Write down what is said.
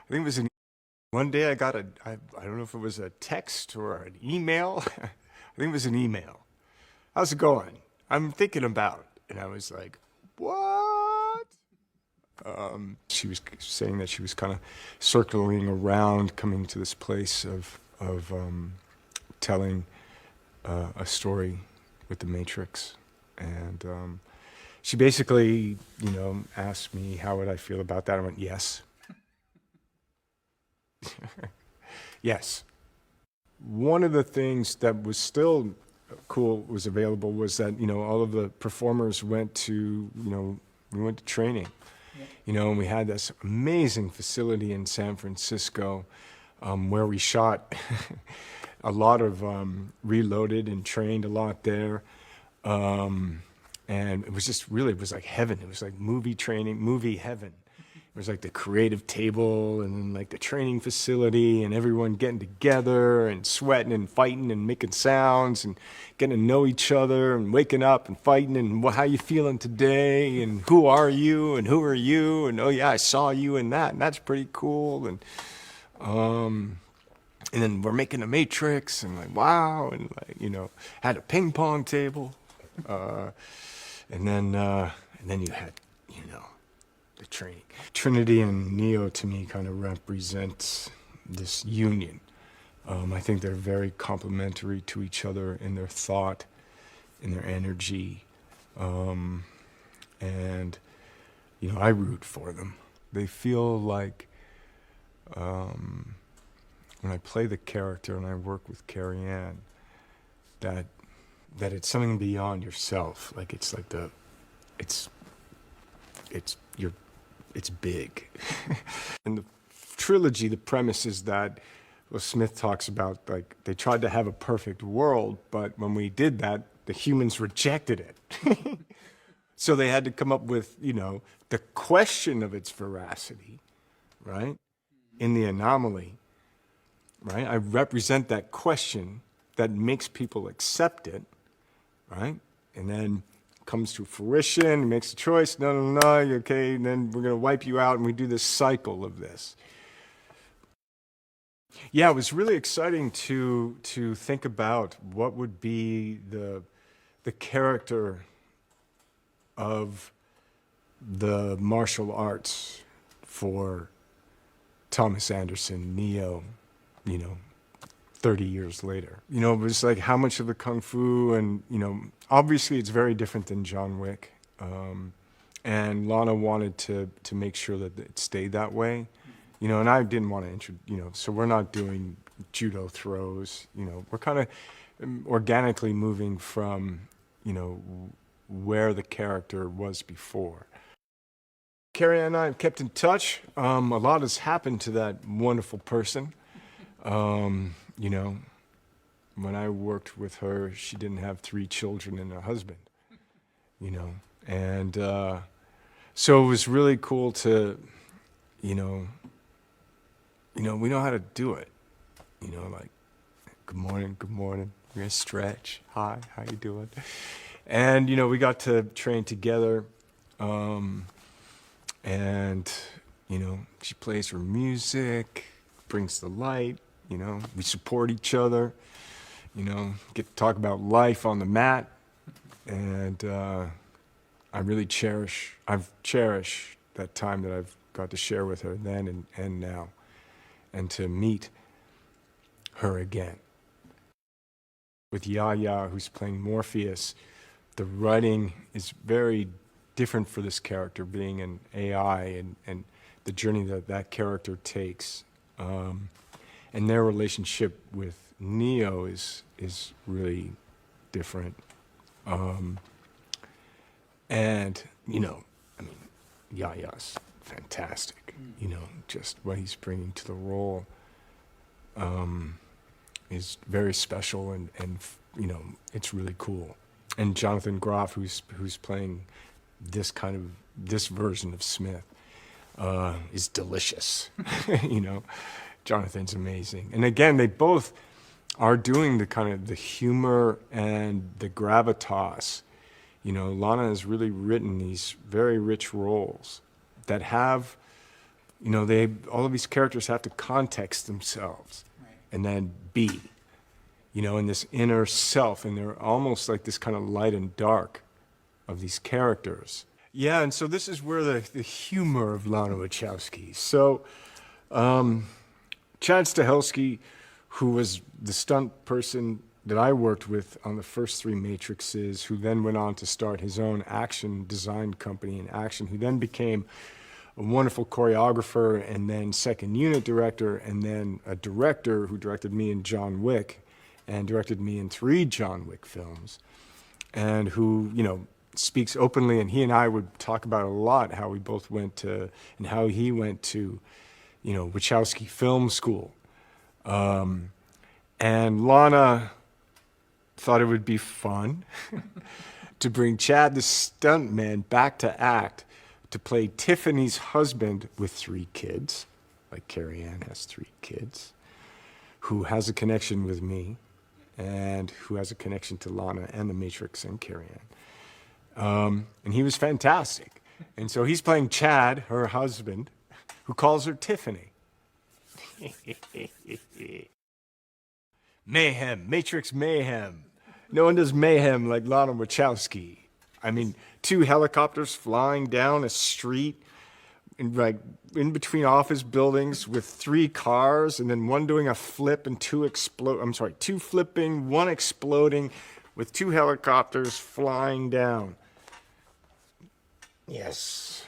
I think it was one day I got I don't know if it was a text or an email. I think it was an email. How's it going? I'm thinking about. And I was like, what? She was saying that she was kind of circling around, coming to this place of telling a story with the Matrix. And she basically, asked me how would I feel about that. I went, yes. Yes. One of the things that was still cool was available was that, all of the performers went to, we went to training, and we had this amazing facility in San Francisco where we shot a lot of Reloaded and trained a lot there. And it was just really, it was like heaven. It was like movie training, movie heaven. It was like the creative table and then like the training facility and everyone getting together and sweating and fighting and making sounds and getting to know each other and waking up and fighting and how you feeling today and who are you and who are you and oh yeah, I saw you in that and that's pretty cool and then we're making a Matrix and like wow and like had a ping pong table and then you had the training. Trinity and Neo to me kind of represent this union. I think they're very complementary to each other in their thought, in their energy, and I root for them. They feel like when I play the character and I work with Carrie Ann, that it's something beyond yourself. Like it's like it's big. In the trilogy, the premise is that, well, Smith talks about, like, they tried to have a perfect world, but when we did that, the humans rejected it. So they had to come up with, the question of its veracity, right? In the anomaly, right? I represent that question that makes people accept it, right? And then comes to fruition, makes a choice, no, you're okay, and then we're going to wipe you out, and we do this cycle of this. Yeah, it was really exciting to think about what would be the character of the martial arts for Thomas Anderson, Neo, 30 years later. It was like how much of the Kung Fu and, obviously it's very different than John Wick. And Lana wanted to make sure that it stayed that way. And I didn't want to, so we're not doing judo throws, we're kind of organically moving from, where the character was before. Carrie and I have kept in touch. A lot has happened to that wonderful person. When I worked with her, she didn't have 3 children and a husband, and so it was really cool to, we know how to do it, like, good morning, we're gonna stretch, hi, how you doing? And, we got to train together, and, she plays her music, brings the light, we support each other, get to talk about life on the mat. And I've cherished that time that I've got to share with her then and now, and to meet her again. With Yaya, who's playing Morpheus, the writing is very different for this character, being an AI and the journey that character takes. And their relationship with Neo is really different. And, Yaya's fantastic. Just what he's bringing to the role is very special and it's really cool. And Jonathan Groff, who's playing this version of Smith, is delicious. Jonathan's amazing. And again, they both are doing the humor and the gravitas. Lana has really written these very rich roles that have, You know, all of these characters have to context themselves and then be, you know, in this inner self. And they're almost like this kind of light and dark of these characters. Yeah, and so this is where the humor of Lana Wachowski. So Chad Stahelski, who was the stunt person that I worked with on the first 3 Matrixes, who then went on to start his own action design company in action, who then became a wonderful choreographer and then second unit director and then a director who directed me in John Wick and directed me in 3 John Wick films, and who, you know, speaks openly, and he and I would talk about a lot how we both went to, and how he went to, you know, Wachowski Film School. And Lana thought it would be fun to bring Chad the stuntman back to act to play Tiffany's husband with 3 kids, like Carrie Ann has 3 kids, who has a connection with me and who has a connection to Lana and the Matrix and Carrie Ann. And he was fantastic. And so he's playing Chad, her husband, who calls her Tiffany. Mayhem, Matrix mayhem. No one does mayhem like Lana Wachowski. I mean, 2 helicopters flying down a street, in between office buildings with 3 cars, and then one doing a flip and 2 flipping, 1 exploding, with 2 helicopters flying down. Yes.